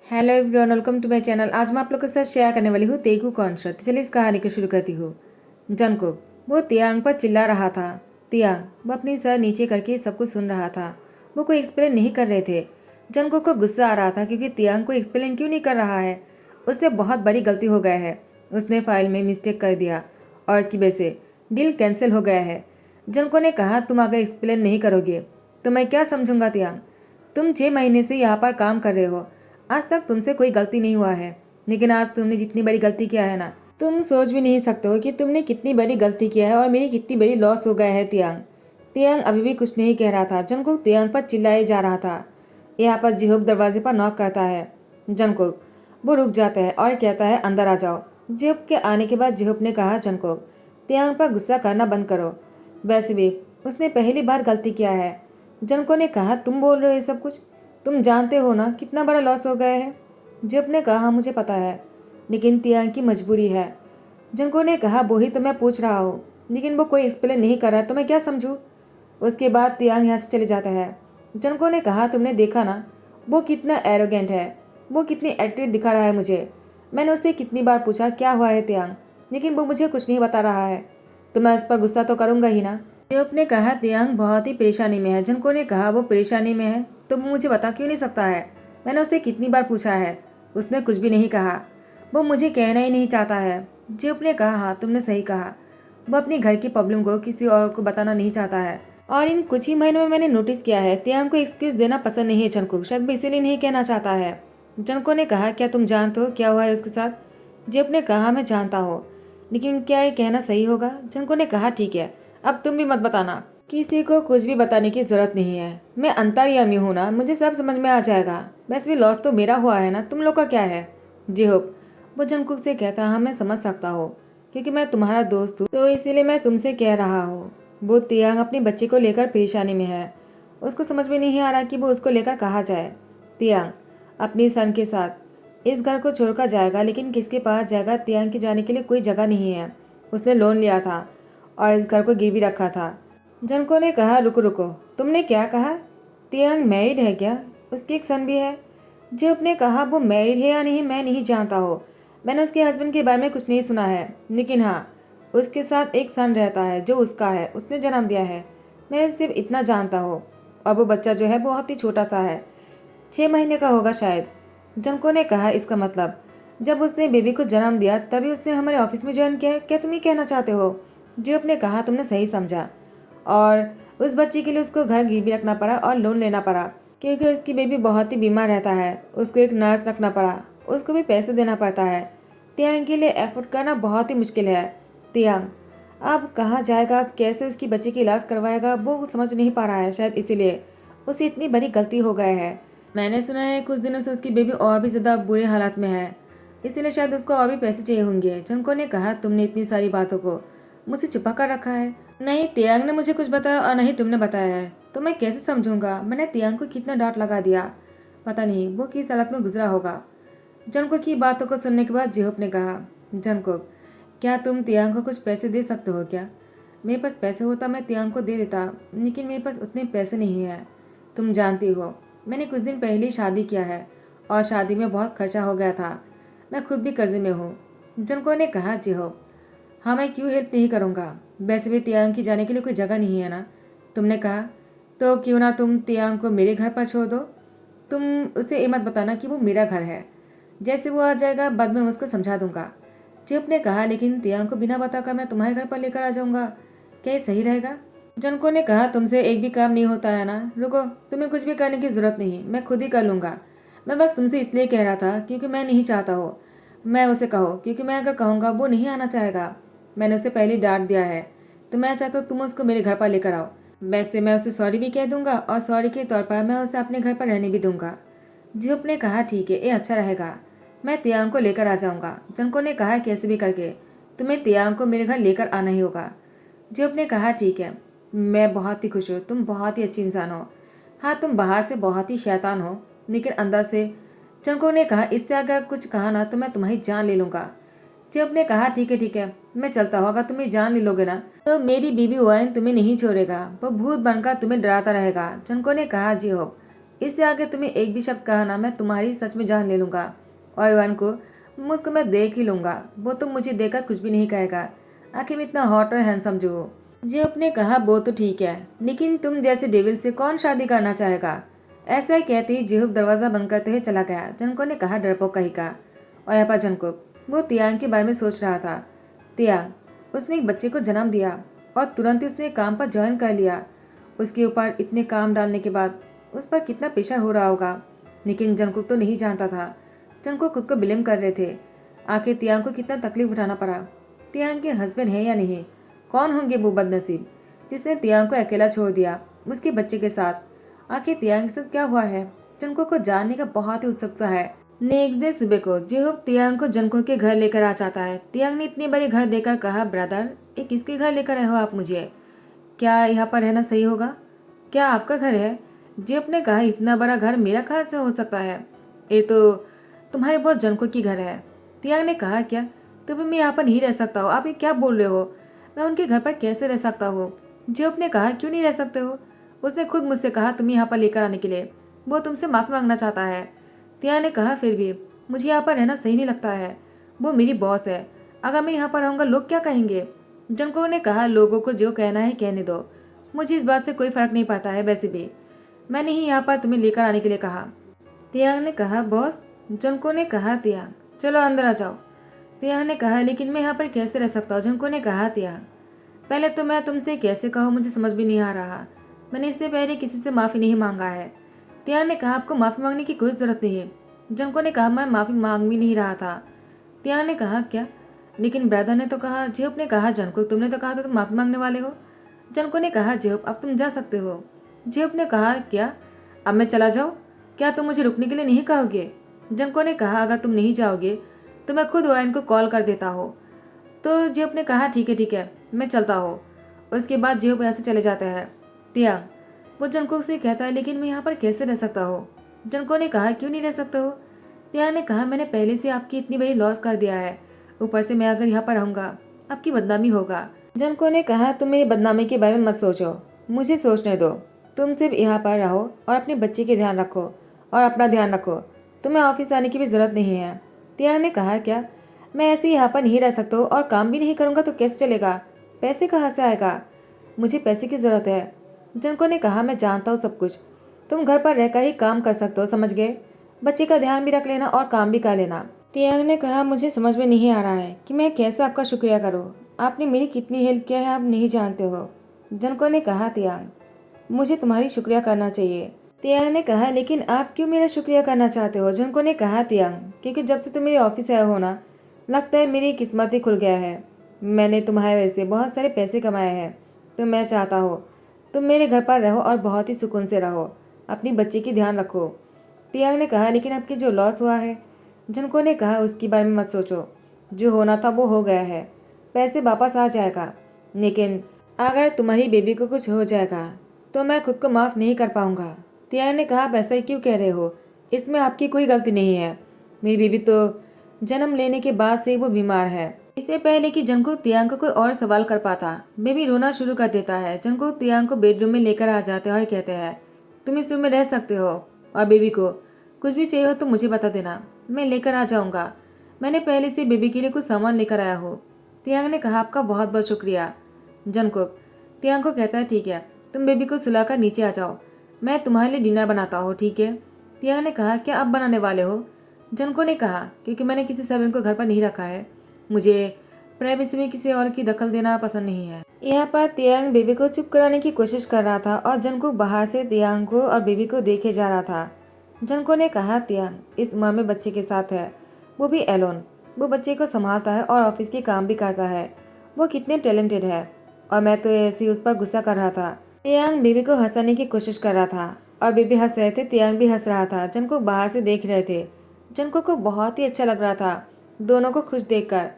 Hello everyone, welcome to my channel. आज मैं आप लोग के साथ शेयर करने वाली हूँ तेगू कॉन्सर्ट। चलिए इस कहानी को शुरू करती हूँ। जंगकुक वो तियांग पर चिल्ला रहा था। तियांग वो अपनी सर नीचे करके सब कुछ सुन रहा था। वो कोई एक्सप्लेन नहीं कर रहे थे। जंगकुक को गुस्सा आ रहा था क्योंकि तियांग को एक्सप्लेन क्यों नहीं कर रहा है। उससे बहुत बड़ी गलती हो गया है। उसने फाइल में मिस्टेक कर दिया और इसकी वजह से डील कैंसिल हो गया है। जंगकुक ने कहा, तुम अगर एक्सप्लेन नहीं करोगे तो मैं क्या समझूंगा तियांग। तुम 6 महीने से यहाँ पर काम कर रहे हो। आज तक तुमसे कोई गलती नहीं हुआ है, लेकिन आज तुमने जितनी बड़ी गलती किया है ना, तुम सोच भी नहीं सकते हो कि तुमने कितनी बड़ी गलती किया है और मेरी कितनी बड़ी लॉस हो गया है तियांग। तियांग अभी भी कुछ नहीं कह रहा था। जंगकुक तियांग पर चिल्लाए जा रहा था। यहाँ पर जिहुक दरवाजे पर नॉक करता है। जंगकुक वो रुक जाता है और कहता है, अंदर आ जाओ। जिहुक के आने के बाद जिहुक ने कहा, जंगकुक तियांग पर गुस्सा करना बंद करो। वैसे भी उसने पहली बार गलती किया है। जंगकुक ने कहा, तुम बोल रहे हो ये सब कुछ? तुम जानते हो ना कितना बड़ा लॉस हो गया है। जिप ने कहा, मुझे पता है, लेकिन तियांग की मजबूरी है। जंको ने कहा, वही तो मैं पूछ रहा हूँ, लेकिन वो कोई एक्सप्लेन नहीं कर रहा तो मैं क्या समझूँ। उसके बाद तियांग यहाँ से चले जाता है। जंको ने कहा, तुमने देखा ना वो कितना एरोगेंट है, वो कितनी एटीट्यूड दिखा रहा है मुझे। मैंने उससे कितनी बार पूछा क्या हुआ है तियांग, लेकिन वो मुझे कुछ नहीं बता रहा है। तो मैं उस पर गुस्सा तो करूंगा ही ना। देवप ने कहा, तियांग बहुत ही परेशानी में है। जंको ने कहा, वो परेशानी में है तो वो मुझे बता क्यों नहीं सकता है। मैंने उससे कितनी बार पूछा है, उसने कुछ भी नहीं कहा। वो मुझे कहना ही नहीं चाहता है। जेप ने कहा, हाँ तुमने सही कहा। वो अपनी घर की प्रॉब्लम को किसी और को बताना नहीं चाहता है। और इन कुछ ही महीनों में मैंने नोटिस किया है तियांग को एक्सक्यूज देना पसंद नहीं है। जंको शायद वो इसीलिए नहीं कहना चाहता है। जंको ने कहा, क्या तुम जानते हो क्या हुआ है उसके साथ? जेप ने कहा, मैं जानता हूँ, लेकिन क्या ये कहना सही होगा? जंको ने कहा, ठीक है, अब तुम भी मत बताना। किसी को कुछ भी बताने की जरूरत नहीं है। मैं अंतर्यामी हूँ ना, मुझे सब समझ में आ जाएगा। वैसे भी लॉस तो मेरा हुआ है ना, तुम लोग का क्या है? जिहुक वो जंकुक से कहता, हाँ मैं समझ सकता हूँ, क्योंकि मैं तुम्हारा दोस्त हूँ तो इसीलिए मैं तुमसे कह रहा हूँ। वो तियांग अपने बच्चे को लेकर परेशानी में है। उसको समझ में नहीं आ रहा कि वो उसको लेकर कहाँ जाए। तियांग अपनी सन के साथ इस घर को छोड़कर जाएगा, लेकिन किसके पास जाएगा? तियांग के जाने के लिए कोई जगह नहीं है। उसने लोन लिया था और इस घर को गिरवी रखा था। जनको ने कहा, रुको रुको, तुमने क्या कहा? तियांग मैरिड है क्या? उसकी एक सन भी है? जिप ने कहा, वो मैरिड है या नहीं मैं नहीं जानता हो। मैंने उसके हस्बैंड के बारे में कुछ नहीं सुना है, लेकिन हाँ उसके साथ एक सन रहता है जो उसका है, उसने जन्म दिया है। मैं सिर्फ इतना जानता हूँ। और वो बच्चा जो है बहुत ही छोटा सा है, 6 महीने का होगा शायद। जंको ने कहा, इसका मतलब जब उसने बेबी को जन्म दिया तभी उसने हमारे ऑफिस में ज्वाइन किया है, क्या तुम ये कहना चाहते हो? जिप ने कहा, तुमने सही समझा। और उस बच्चे के लिए उसको घर गिरवी रखना पड़ा और लोन लेना पड़ा, क्योंकि उसकी बेबी बहुत ही बीमार रहता है। उसको एक नर्स रखना पड़ा, उसको भी पैसे देना पड़ता है। तियांग के लिए एफर्ट करना बहुत ही मुश्किल है। तियांग अब कहाँ जाएगा, कैसे उसकी बच्ची की इलाज करवाएगा, वो समझ नहीं पा रहा है। शायद इसीलिए उसे इतनी बड़ी गलती हो गया है। मैंने सुना है कुछ दिनों से उसकी बेबी और भी ज़्यादा बुरे हालात में है, इसीलिए शायद उसको और भी पैसे चाहिए होंगे। जंको ने कहा, तुमने इतनी सारी बातों को मुझसे छुपा कर रखा है। नहीं तियांग ने मुझे कुछ बताया और नहीं तुमने बताया है, तो मैं कैसे समझूंगा? मैंने तियांग को कितना डांट लगा दिया, पता नहीं वो किस हालत में गुजरा होगा। जंको की बातों को सुनने के बाद जिहुप ने कहा, जंको क्या तुम तियांग को कुछ पैसे दे सकते हो क्या? मेरे पास पैसे होता मैं तियांग को दे देता, लेकिन मेरे पास उतने पैसे नहीं है। तुम जानती हो मैंने कुछ दिन पहले ही शादी किया है और शादी में बहुत खर्चा हो गया था। मैं खुद भी कर्जे में हूँ। जंको ने कहा, जिहुप हाँ मैं क्यों हेल्प नहीं करूँगा। वैसे भी तियांग की जाने के लिए कोई जगह नहीं है ना। तुमने कहा तो क्यों ना तुम तियांग को मेरे घर पर छोड़ दो। तुम उसे ये मत बताना कि वो मेरा घर है। जैसे वो आ जाएगा बाद में मैं उसको समझा दूंगा। चिप ने कहा, लेकिन तियांग को बिना बताकर मैं तुम्हारे घर पर लेकर आ जाऊंगा, क्या ये सही रहेगा? जनको ने कहा, तुमसे एक भी काम नहीं होता है ना। रुको, तुम्हें कुछ भी करने की जरूरत नहीं, मैं खुद ही कर लूंगा। मैं बस तुमसे इसलिए कह रहा था क्योंकि मैं नहीं चाहता हो मैं उसे कहो, क्योंकि मैं अगर कहूँगा वो नहीं आना चाहेगा। मैंने उसे पहले डांट दिया है, तो मैं चाहता हूँ तुम उसको मेरे घर पर लेकर आओ। वैसे मैं उसे सॉरी भी कह दूंगा और सॉरी के तौर पर मैं उसे अपने घर पर रहने भी दूंगा। जिहुप ने कहा, ठीक है, ये अच्छा रहेगा, मैं तियांग को लेकर आ जाऊंगा। जंको ने कहा, कैसे भी करके तुम्हें तियांग को मेरे घर लेकर आना ही होगा। जिहुप ने कहा, ठीक है, मैं बहुत ही खुश हूँ, तुम बहुत ही अच्छी इंसान हो। हाँ तुम बाहर से बहुत ही शैतान हो, लेकिन अंदर से। जंको ने कहा, इससे अगर कुछ कहा ना तो मैं तुम्हारी जान ले लूंगा। जिहुप ने कहा, ठीक है, मैं चलता हूँ। अगर तुम्हें जान ले लोगे ना तो मेरी बीबी वाइन तुम्हें नहीं छोड़ेगा, वो भूत बनकर तुम्हें डराता रहेगा। जंको ने कहा, जिहुप इससे आगे तुम्हें एक भी शब्द कहा ना, मैं तुम्हारी सच में जान ले लूंगा। और इवान को मुझको मैं देख ही लूंगा, वो तुम मुझे देखकर कुछ भी नहीं कहेगा। आखिर में इतना हॉट और हैंडसम जो हो। जेब ने कहा वो तो ठीक है, लेकिन तुम जैसे डेविल से कौन शादी करना चाहेगा। ऐसा ही कहते ही जेहूब दरवाजा बंद करते हुए चला गया। जंको ने कहा डरपोक कहीं का। और यहाँ पर जंकुक वो तियांग के बारे में सोच रहा था। तियांग उसने एक बच्चे को जन्म दिया और तुरंत ही उसने काम पर ज्वाइन कर लिया। उसके ऊपर इतने काम डालने के बाद उस पर कितना प्रेशर हो रहा होगा। लेकिन जंकुक तो नहीं जानता था। जंकुक खुद को ब्लेम कर रहे थे। आखिर तियांग को कितना तकलीफ उठाना पड़ा। तियांग के हस्बैंड है या नहीं, कौन होंगे वो बदनसीब जिसने तियांग को अकेला छोड़ दिया उसके बच्चे के साथ। आखिर तियांग के साथ क्या हुआ है, जंको को जानने का बहुत ही उत्सुकता है। नेक्स्ट डे सुबह को जेहूब तियांग को जंको के घर लेकर आ जाता है। तियांग ने इतने बड़े घर देकर कहा, ब्रदर ये किसके घर लेकर आए हो आप मुझे, क्या यहाँ पर रहना सही होगा, क्या आपका घर है। जेब ने कहा, इतना बड़ा घर मेरा कहाँ से हो सकता है, ये तो तुम्हारे बहुत जंको की घर है। तियांग ने कहा, क्या तभी मैं यहाँ पर नहीं रह सकता हूँ, आप ये क्या बोल रहे हो, मैं उनके घर पर कैसे रह सकता हूँ। जेब ने कहा, क्यों नहीं रह सकते हो, उसने खुद मुझसे कहा तुम्हें यहाँ पर लेकर आने के लिए, वो तुमसे माफ़ी मांगना चाहता है। तियांग ने कहा, फिर भी मुझे यहाँ पर रहना सही नहीं लगता है, वो मेरी बॉस है, अगर मैं यहाँ पर रहूँगा लोग क्या कहेंगे। जंको ने कहा, लोगों को जो कहना है कहने दो, मुझे इस बात से कोई फर्क नहीं पड़ता है, वैसे भी मैंने ही यहाँ पर तुम्हें लेकर आने के लिए कहा। तियांग ने कहा, बॉस। जंको ने कहा, तियांग चलो अंदर आ जाओ। तियांग ने कहा, लेकिन मैं यहाँ पर कैसे रह सकता हूँ। जंको ने कहा, तियांग पहले तो मैं तुमसे कैसे कहूँ मुझे समझ भी नहीं आ रहा, मैंने इससे पहले किसी से माफ़ी नहीं मांगा है। तियांग ने कहा, आपको माफ़ी मांगने की कोई ज़रूरत नहीं है। जंको ने कहा, मैं माफ़ी मांग भी नहीं रहा था। तियांग ने कहा, क्या, लेकिन ब्रदर ने तो कहा। जेहूब ने कहा, जंको तुमने तो कहा था तुम माफ़ी मांगने वाले हो। जंको ने कहा, जेहूब अब तुम जा सकते हो। जेहूब ने कहा, क्या अब मैं चला जाऊँ, क्या तुम मुझे रुकने के लिए नहीं कहोगे। जंको ने कहा, अगर तुम नहीं जाओगे तो मैं खुद वाइन को कॉल कर देता हूँ। तो जेहूब ने कहा, ठीक है मैं चलता हूँ। उसके बाद जेहूब यहाँ से चले जाता है। तियांग वो जंको से कहता है, लेकिन मैं यहाँ पर कैसे रह सकता हूँ। जंको ने कहा, क्यों नहीं रह सकते हो। तियांग ने कहा, मैंने पहले से आपकी इतनी बड़ी लॉस कर दिया है, ऊपर से मैं अगर यहाँ पर रहूँगा आपकी बदनामी होगा। जंको ने कहा, तुम मेरी बदनामी के बारे में मत सोचो, मुझे सोचने दो। तुम सिर्फ यहाँ पर रहो और अपने बच्चे के ध्यान रखो और अपना ध्यान रखो, तुम्हें ऑफिस आने की भी ज़रूरत नहीं है। तियांग ने कहा, क्या मैं ऐसे यहाँ पर नहीं रह सकता हूँ और काम भी नहीं करूँगा तो कैसे चलेगा, पैसे कहाँ से आएगा, मुझे पैसे की ज़रूरत है। जंको ने कहा, मैं जानता हूँ सब कुछ, तुम घर पर रहकर ही काम कर सकते हो, समझ गए, बच्चे का ध्यान भी रख लेना और काम भी कर लेना। तियांग ने कहा, मुझे समझ में नहीं आ रहा है कि मैं कैसे आपका शुक्रिया करूँ, आपने मेरी कितनी हेल्प किया है आप नहीं जानते हो। जंको ने कहा, तियांग मुझे तुम्हारी शुक्रिया करना चाहिए। तियांग ने कहा, लेकिन आप क्यों मेरा शुक्रिया करना चाहते हो। जंको ने कहा, तियांग क्योंकि जब से तुम मेरे ऑफिस आए हो ना, लगता है मेरी किस्मत ही खुल गया है, मैंने तुम्हारे वजह से बहुत सारे पैसे कमाए हैं, तो मैं चाहता हूँ तुम मेरे घर पर रहो और बहुत ही सुकून से रहो, अपनी बच्ची की ध्यान रखो। तियांग ने कहा, लेकिन आपकी जो लॉस हुआ है। जंको ने कहा, उसके बारे में मत सोचो, जो होना था वो हो गया है, पैसे वापस आ जाएगा, लेकिन अगर तुम्हारी बेबी को कुछ हो जाएगा तो मैं खुद को माफ़ नहीं कर पाऊंगा। तियांग ने कहा, आप ऐसा ही क्यों कह रहे हो, इसमें आपकी कोई गलती नहीं है, मेरी बेबी तो जन्म लेने के बाद से वो बीमार है। इससे पहले कि जंकुक तियांग को कोई और सवाल कर पाता, बेबी रोना शुरू कर देता है। जंकुक तियांग को बेडरूम में लेकर आ जाते हैं और कहते हैं, तुम इस रूम में रह सकते हो और बेबी को कुछ भी चाहिए हो तो मुझे बता देना, मैं लेकर आ जाऊंगा, मैंने पहले से बेबी के लिए कुछ सामान लेकर आया हूँ। तियांग ने कहा, आपका बहुत बहुत शुक्रिया। जंकुक तियांग को कहता है, ठीक है तुम बेबी को सुलाकर नीचे आ जाओ, मैं तुम्हारे लिए डिनर बनाता हूँ, ठीक है। तियांग ने कहा, क्या आप बनाने वाले हो। जंको ने कहा, क्योंकि मैंने किसी सर्वेंट को घर पर नहीं रखा है, मुझे प्राइवेसी में किसी और की दखल देना पसंद नहीं है। यहाँ पर तियांग बेबी को चुप कराने की कोशिश कर रहा था और जंको बाहर से तियांग को और बेबी को देखे जा रहा था। जंको ने कहा, तियांग इस उम्र में बच्चे के साथ है, वो भी एलोन, वो बच्चे को संभालता है और ऑफिस के काम भी करता है, वो कितने टैलेंटेड है, और मैं तो ऐसे ही उस पर गुस्सा कर रहा था। तियांग बेबी को हंसाने की कोशिश कर रहा था और बेबी हंस रहे थे, तियांग भी हंस रहा था। जंको बाहर से देख रहे थे। जंको को बहुत ही अच्छा लग रहा था दोनों को खुश देखकर।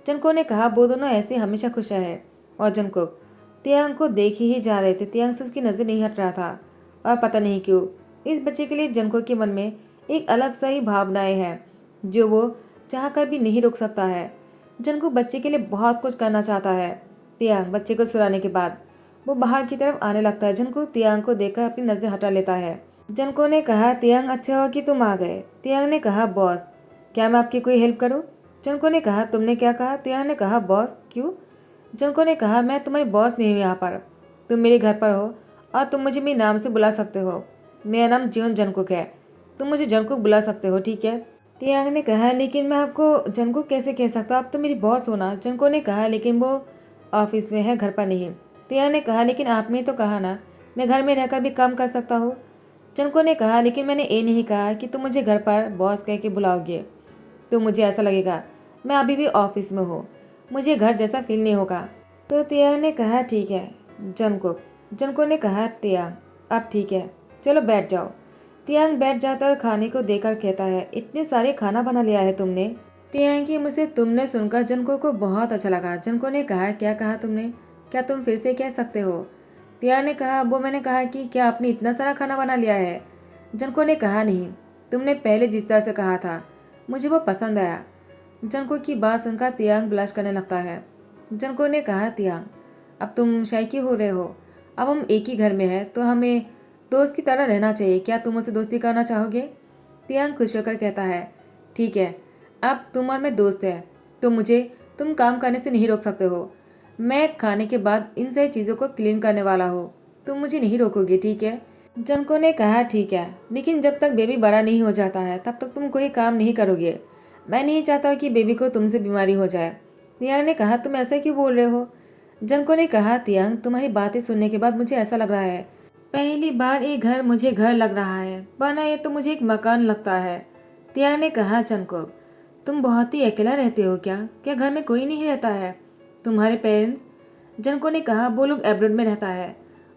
जंको ने कहा, वो दोनों ऐसे हमेशा खुश है। और जंको तियांग को देख ही जा रहे थे, तियांग से उसकी नज़र नहीं हट रहा था। और पता नहीं क्यों इस बच्चे के लिए जंको के मन में एक अलग सा ही भावनाएं हैं जो वो चाह कर भी नहीं रोक सकता है। जंको बच्चे के लिए बहुत कुछ करना चाहता है। तियांग बच्चे को सुलाने के बाद वो बाहर की तरफ आने लगता है। जंको तियांग को देखकर अपनी नज़र हटा लेता है जनको ने कहा, तियांग अच्छा हुआ कि तुम आ गए। तियांग ने कहा, बॉस क्या मैं आपकी कोई हेल्प करूं? जनको ने कहा, तुमने क्या कहा? तियांग ने कहा, बॉस क्यों? जनको ने कहा, मैं तुम्हारी बॉस नहीं हूँ यहाँ पर, तुम मेरे घर पर हो और तुम मुझे मेरे नाम से बुला सकते हो। मेरा नाम जीवन जंगकुक है, तुम मुझे जंगकुक बुला सकते हो, ठीक है? तियांग ने कहा, लेकिन मैं आपको जंगकुक कैसे कह सकता हूँ, आप तो मेरी बॉस हो ना। जंको ने कहा, लेकिन वो ऑफिस में है, घर पर नहीं। तियांग ने कहा, लेकिन आपने तो कहा ना मैं घर में रहकर भी काम कर सकता हूँ। जंको ने कहा, लेकिन मैंने ये नहीं कहा कि तुम मुझे घर पर बॉस कह के बुलाओगे, तो मुझे ऐसा लगेगा मैं अभी भी ऑफिस में हूँ, मुझे घर जैसा फील नहीं होगा। तो तियांग ने कहा, ठीक है जंको। जंको ने कहा, तियांग अब ठीक है, चलो बैठ जाओ। तियांग बैठ जाता और खाने को देकर कहता है, इतने सारे खाना बना लिया है तुमने। तियांग की मुझसे तुमने सुनकर जंको को बहुत अच्छा लगा। जंको ने कहा, क्या कहा तुमने, क्या तुम फिर से कह सकते हो? तियांग ने कहा, वो मैंने कहा कि क्या आपने इतना सारा खाना बना लिया है? जंको ने कहा, नहीं, तुमने पहले जिस तरह से कहा था मुझे वो पसंद आया। जंको की बात सुनकर तियांग ब्लश करने लगता है। जंको ने कहा, तियांग अब तुम शायकी हो रहे हो, अब हम एक ही घर में हैं तो हमें दोस्त की तरह रहना चाहिए, क्या तुम मुझसे दोस्ती करना चाहोगे? तियांग खुश होकर कहता है, ठीक है, अब तुम और मैं दोस्त हैं, तो मुझे तुम काम करने से नहीं रोक सकते हो। मैं खाने के बाद इन सही चीज़ों को क्लीन करने वाला हूँ, तुम मुझे नहीं रोकोगे, ठीक है? जंको ने कहा, ठीक है, लेकिन जब तक बेबी बड़ा नहीं हो जाता है तब तक तुम कोई काम नहीं करोगे। मैं नहीं चाहता कि बेबी को तुमसे बीमारी हो जाए। तियांग ने कहा, तुम ऐसा क्यों बोल रहे हो? जंको ने कहा, तियांग तुम्हारी बातें सुनने के बाद मुझे ऐसा लग रहा है पहली बार ये घर मुझे घर लग रहा है, वरना ये तो मुझे एक मकान लगता है। तियांग ने कहा, जंको तुम बहुत ही अकेला रहते हो क्या? क्या घर में कोई नहीं रहता है? तुम्हारे पेरेंट्स? जंको ने कहा, वो लोग एब्रोड में रहता है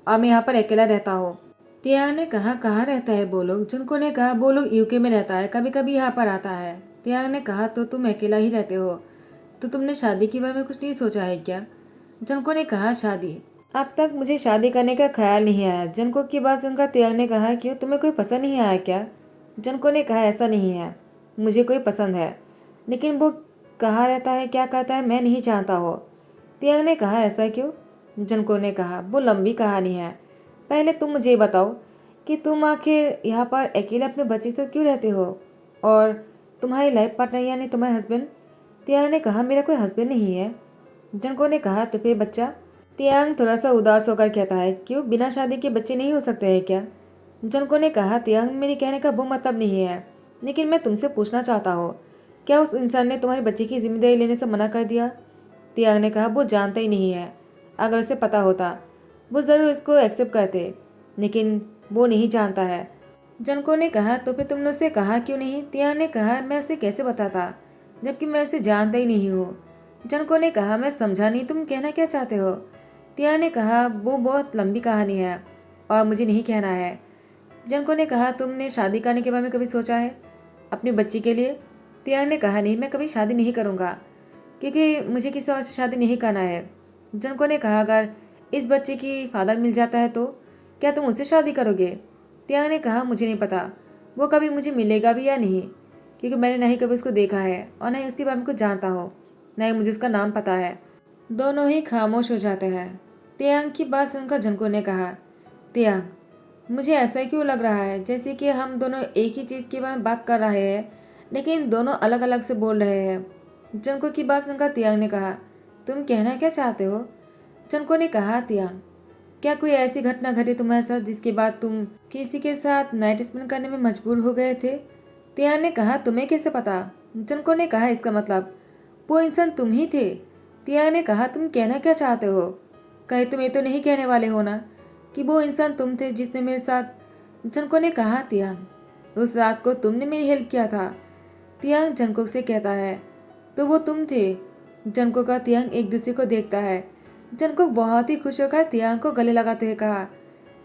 और मैं यहाँ पर अकेला रहता हूँ। तियांग ने कहा, कहाँ रहता है वो लोग? जंको ने कहा, वो लोग यूके में रहता है, कभी कभी यहाँ पर आता है। तियांग ने कहा, तो तुम अकेला ही रहते हो, तो तुमने शादी के बारे में कुछ नहीं सोचा है क्या? जंको ने कहा, शादी? अब तक मुझे शादी करने का ख्याल नहीं आया। जंको की बात सुनकर तियांग ने कहा, क्यों, तुम्हें कोई पसंद नहीं आया क्या? जंको ने कहा, ऐसा नहीं है, मुझे कोई पसंद है, लेकिन वो कहाँ रहता है, क्या करता है, मैं नहीं जानता हो। तियांग ने कहा, ऐसा क्यों? जंको ने कहा, वो लंबी कहानी है, पहले तुम मुझे बताओ कि तुम आखिर यहाँ पर अकेले अपने बच्चे से क्यों रहते हो, और तुम्हारी लाइफ पार्टनर यानी तुम्हारे हस्बैंड? तियांग ने कहा, मेरा कोई हस्बैंड नहीं है। जंको ने कहा, तो फिर बच्चा? तियांग थोड़ा सा उदास होकर कहता है, क्यों, बिना शादी के बच्चे नहीं हो सकते हैं क्या? जंको ने कहा, तियांग मेरे कहने का वो मतलब नहीं है, लेकिन मैं तुमसे पूछना चाहता हूँ, क्या उस इंसान ने तुम्हारे बच्चे की जिम्मेदारी लेने से मना कर दिया? तियांग ने कहा, वो जानता ही नहीं है, अगर उसे पता होता वो ज़रूर इसको एक्सेप्ट करते, लेकिन वो नहीं जानता है। जंको ने कहा, तो फिर तुमने उसे कहा क्यों नहीं? तियांग ने कहा, मैं उसे कैसे बताता, जबकि मैं उसे जानता ही नहीं हूँ। जंको ने कहा, मैं समझा नहीं, तुम कहना क्या चाहते हो? तियांग ने कहा, वो बहुत लंबी कहानी है और मुझे नहीं कहना है। जंको ने कहा, तुमने शादी करने के बारे में कभी सोचा है अपने बच्ची के लिए? तियांग ने कहा, नहीं, मैं कभी शादी नहीं करूँगा, क्योंकि मुझे किसी और से शादी नहीं करना है। जंको ने कहा, अगर इस बच्चे की फादर मिल जाता है तो क्या तुम उससे शादी करोगे? तियांग ने कहा, मुझे नहीं पता वो कभी मुझे मिलेगा भी या नहीं, क्योंकि मैंने ना ही कभी उसको देखा है और ना ही उसके बारे में कुछ जानता हो, ना ही मुझे उसका नाम पता है। दोनों ही खामोश हो जाते हैं। तियांग की बात सुनकर जंको ने कहा, तियांग मुझे ऐसा क्यों लग रहा है जैसे कि हम दोनों एक ही चीज़ के बारे में बात कर रहे हैं, लेकिन दोनों अलग अलग से बोल रहे हैं। जंको की बात सुनकर तियांग ने कहा, तुम कहना क्या चाहते हो? जंको ने कहा, तियांग क्या कोई ऐसी घटना घटी तुम्हारे साथ जिसके बाद तुम किसी के साथ नाइट स्पेंड करने में मजबूर हो गए थे? तियांग ने कहा, तुम्हें कैसे पता? जंको ने कहा, इसका मतलब वो इंसान तुम ही थे। तियांग ने कहा, तुम कहना क्या चाहते हो? कहीं तुम ये तो नहीं कहने वाले हो ना कि वो इंसान तुम थे जिसने मेरे साथ? जंको ने कहा, तियांग उस रात को तुमने मेरी हेल्प किया था। तियांग जंको से कहता है, तो वो तुम थे? जंको का तियांग एक दूसरे को देखता है। जंको बहुत ही खुश होकर तियांग को गले लगाते हुए कहा,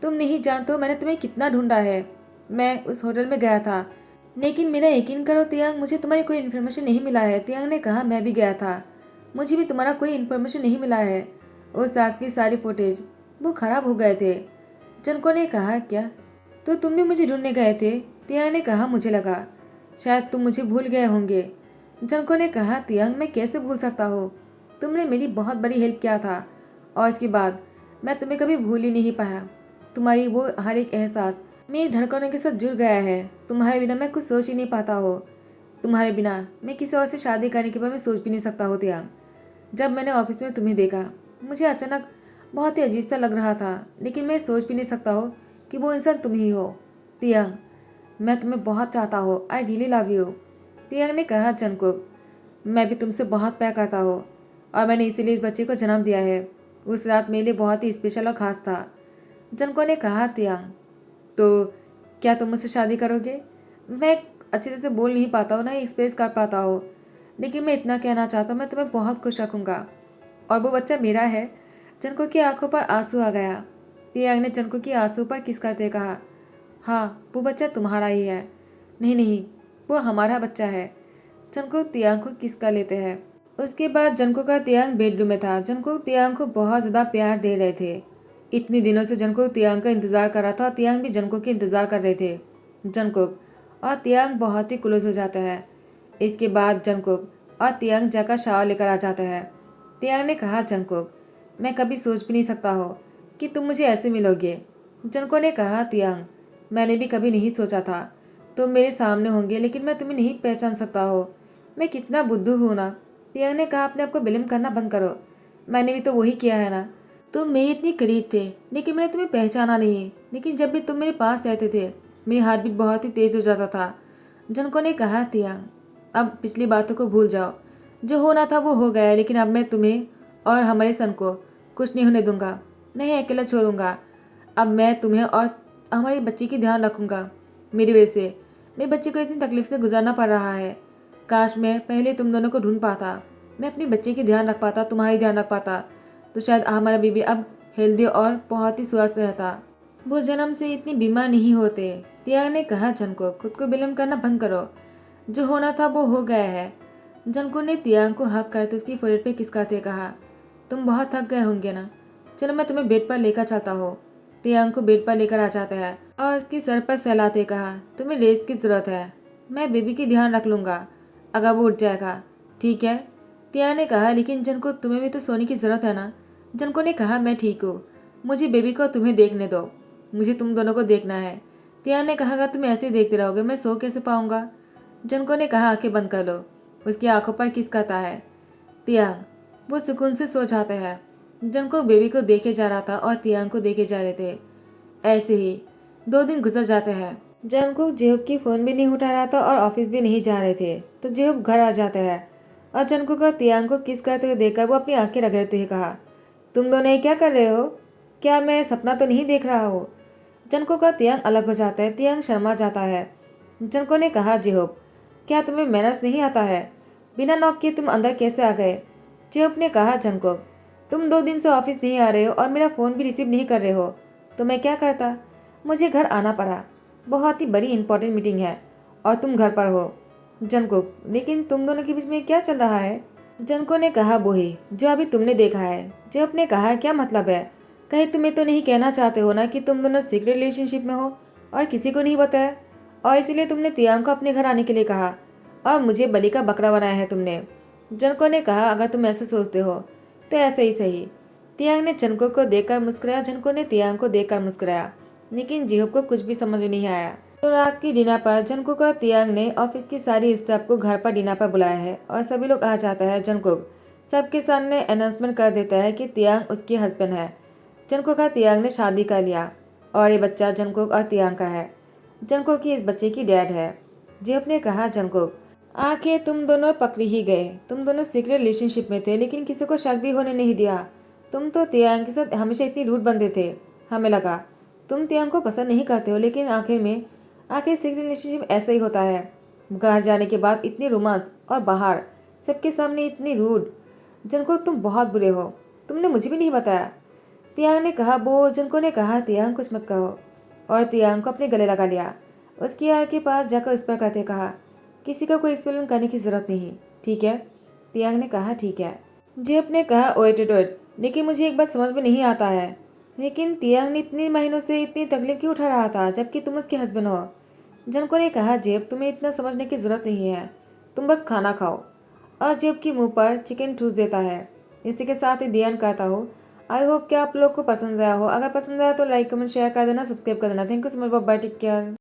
तुम नहीं जानते हो मैंने तुम्हें कितना ढूंढा है। मैं उस होटल में गया था, लेकिन मेरा यकीन करो तियांग, मुझे तुम्हारी कोई इन्फॉर्मेशन नहीं मिला है। तियांग ने कहा, मैं भी गया था, मुझे भी तुम्हारा कोई इन्फॉर्मेशन नहीं मिला है। उस रात की सारी फुटेज वो खराब हो गए थे। जंको ने कहा, क्या, तो तुम भी मुझे ढूंढने गए थे? तियांग ने कहा, मुझे लगा शायद तुम मुझे भूल गए होंगे। जंको ने कहा, तियांग मैं कैसे भूल सकता हूँ, तुमने मेरी बहुत बड़ी हेल्प किया था और इसके बाद मैं तुम्हें कभी भूल ही नहीं पाया। तुम्हारी वो हर एक एहसास मेरी धड़कनों के साथ जुड़ गया है। तुम्हारे बिना मैं कुछ सोच ही नहीं पाता हो। तुम्हारे बिना मैं किसी और से शादी करने के बारे में सोच भी नहीं सकता हो त्याग। जब मैंने ऑफिस में तुम्हें देखा, मुझे अचानक बहुत ही अजीब सा लग रहा था, लेकिन मैं सोच भी नहीं सकता हो कि वो इंसान तुम ही हो। तियांग, मैं तुम्हें बहुत चाहता हूँ। I really love you. Taehyung ने कहा, जंगकुक, मैं भी तुमसे बहुत प्यार करता हूँ और मैंने इसीलिए इस बच्चे को जन्म दिया है। उस रात मेरे लिए बहुत ही स्पेशल और ख़ास था। जंको ने कहा, तियांग, तो क्या तुम मुझसे शादी करोगे? मैं अच्छी तरह से बोल नहीं पाता हूँ, ना ही एक्सप्रेस कर पाता हूँ, लेकिन मैं इतना कहना चाहता हूँ, मैं तुम्हें बहुत खुश रखूँगा और वो बच्चा मेरा है। जंको की आंखों पर आंसू आ गया। तियांग ने जंको की आंसू पर किस करते कहा, हाँ, वो बच्चा तुम्हारा ही है। नहीं नहीं, वो हमारा बच्चा है। जंको तियांग को किस कर लेते हैं। उसके बाद जंको का तियांग बेडरूम में था। जंको तियांग को बहुत ज़्यादा प्यार दे रहे थे। इतने दिनों से जंको तियांग का इंतज़ार कर रहा था और तियांग भी जंको के इंतज़ार कर रहे थे। जंकुक और तियांग बहुत ही क्लोज हो जाता है। इसके बाद जंकुक और तियांग जाकर शावर लेकर आ जाता है। तियांग ने कहा, जंकुक, मैं कभी सोच भी नहीं सकता हो कि तुम मुझे ऐसे मिलोगे। जंको ने कहा, तियांग, मैंने भी कभी नहीं सोचा था तुम मेरे सामने होंगे, लेकिन मैं तुम्हें नहीं पहचान सकता हो। मैं कितना बुद्धू हूँ ना। तियांग ने कहा, अपने आप को बिलिम करना बंद करो। मैंने भी तो वही किया है ना। तुम मेरे इतनी करीब थे, लेकिन मैंने तुम्हें पहचाना नहीं। लेकिन जब भी तुम मेरे पास रहते थे, मेरी हार्ट बीट बहुत ही तेज हो जाता था। जनको ने कहा, तियांग, अब पिछली बातों को भूल जाओ। जो होना था वो हो गया, लेकिन अब मैं तुम्हें और हमारे सन को कुछ नहीं होने दूंगा, नहीं अकेला छोड़ूंगा। अब मैं तुम्हें और हमारी बच्ची की ध्यान रखूंगा। मेरी वजह से मेरे बच्चे को इतनी तकलीफ से गुजरना पड़ रहा है। काश मैं पहले तुम दोनों को ढूंढ पाता, मैं अपने बच्चे की ध्यान रख पाता, तुम्हारी ध्यान रख पाता, तो शायद हमारा बेबी अब हेल्दी और बहुत ही स्वस्थ रहता। वो जन्म से इतनी बीमार नहीं होते। तियांग ने कहा, जनको, खुद को बिलम करना बंद करो। जो होना था वो हो गया है। जनको ने तियांग को हक करते उसकी फोrehead पे किस करते कहा, तुम बहुत थक गए होंगे ना, चलो मैं तुम्हें बेड पर लेकर चाहता हूँ। तियांग को बेड पर लेकर आ जाता है और उसके सर पर सहलाते कहा, तुम्हें रेस्ट की जरूरत है, मैं बेबी की ध्यान रख लूंगा अगर वो उठ जाएगा, ठीक है? तियांग ने कहा, लेकिन जनको, तुम्हें भी तो सोने की जरूरत है ना। जनको ने कहा, मैं ठीक हूँ, मुझे बेबी को तुम्हें देखने दो, मुझे तुम दोनों को देखना है। तियांग ने कहा, अगर तुम ऐसे ही देखते रहोगे मैं सो कैसे पाऊंगा? जनको ने कहा, आंखें बंद कर लो। उसकी आंखों पर किस करता है। तियांग, वो सुकून से सो जाते हैं। जनको बेबी को देखे जा रहा था और तियांग को देखे जा रहे थे। ऐसे ही 2 दिन गुजर जाते हैं। जंगकुक जेहूब की फोन भी नहीं उठा रहा था और ऑफिस भी नहीं जा रहे थे, तो जेहूब घर आ जाते हैं और जंगकुक और तियांग को किस करते हुए देखकर वो अपनी आंखें रगड़ते हुए कहा, तुम दोनों ये क्या कर रहे हो? क्या मैं सपना तो नहीं देख रहा हूँ? जंगकुक और तियांग अलग हो जाता है। तियांग शर्मा जाता है। जंगकुक ने कहा, जेहूब, क्या तुम्हें मैनर्स नहीं आता है? बिना नॉक किए तुम अंदर कैसे आ गए? जेहूब ने कहा, जंगकुक, तुम 2 दिन से ऑफिस नहीं आ रहे हो और मेरा फ़ोन भी रिसीव नहीं कर रहे हो, तो मैं क्या करता? मुझे घर आना पड़ा, बहुत ही बड़ी इंपॉर्टेंट मीटिंग है और तुम घर पर हो। जंकुक, लेकिन तुम दोनों के बीच में क्या चल रहा है? जंको ने कहा, वही जो अभी तुमने देखा है। जब ने कहा, क्या मतलब है? कहीं तुम्हें तो नहीं कहना चाहते हो ना कि तुम दोनों सीक्रेट रिलेशनशिप में हो और किसी को नहीं बताया, और इसीलिए तुमने तियांग को अपने घर आने के लिए कहा और मुझे बलि का बकरा बनाया है तुमने। जंको ने कहा, अगर तुम ऐसे सोचते हो तो ऐसे ही सही। तियांग ने जंको को देखकर मुस्कुराया। जंको ने तियांग को देखकर मुस्कुराया, लेकिन जेहूब को कुछ भी समझ में नहीं आया। तो रात की डिनर पर जंकुक और तियांग ने ऑफिस की सारी स्टाफ को घर पर डिनर पर बुलाया है और सभी लोग आ जाता है। जंकुक सबके सामने अनाउंसमेंट कर देता है कि तियांग उसकी हस्बैंड है। जंकुक और तियांग ने शादी कर लिया और ये बच्चा जंकुक और तियांग का है। जंकुक ही इस बच्चे की डैड है। जेहूब ने कहा, जंकुक, आखिर तुम दोनों पकड़ी ही गए। तुम दोनों सीक्रेट रिलेशनशिप में थे, लेकिन किसी को शक भी होने नहीं दिया। तुम तो तियांग के साथ हमेशा इतनी रूड बनते थे, हमें लगा तुम तियांग को पसंद नहीं करते हो, लेकिन आखिर सीक्रेट रिलेशनशिप ऐसा ही होता है। घर जाने के बाद इतनी रोमांस और बाहर सबके सामने इतनी रूड। जनको, तुम बहुत बुरे हो, तुमने मुझे भी नहीं बताया। तियांग ने कहा, वो जनको ने कहा, तियांग कुछ मत कहो, और तियांग को अपने गले लगा लिया। उसकी यार के पास जाकर उस पर कहते कहा, किसी का कोई एक्सप्लेन करने की जरूरत नहीं, ठीक है? तियांग ने कहा, ठीक है। जेब ने कहा, ओएट ओएट, लेकिन मुझे एक बात समझ में नहीं आता है। लेकिन तियांग ने इतने महीनों से इतनी तकलीफ क्यों उठा रहा था जबकि तुम उसके हस्बैंड हो? जनको ने कहा, जेब, तुम्हें इतना समझने की जरूरत नहीं है, तुम बस खाना खाओ। और जेब के मुंह पर चिकन ठूस देता है। इसी के साथ ही दियान कहता हूँ, आई होप कि आप लोग को पसंद आया हो। अगर पसंद आया तो लाइक कमेंट शेयर कर देना, सब्सक्राइब कर देना। Thank you so much, bye, take care.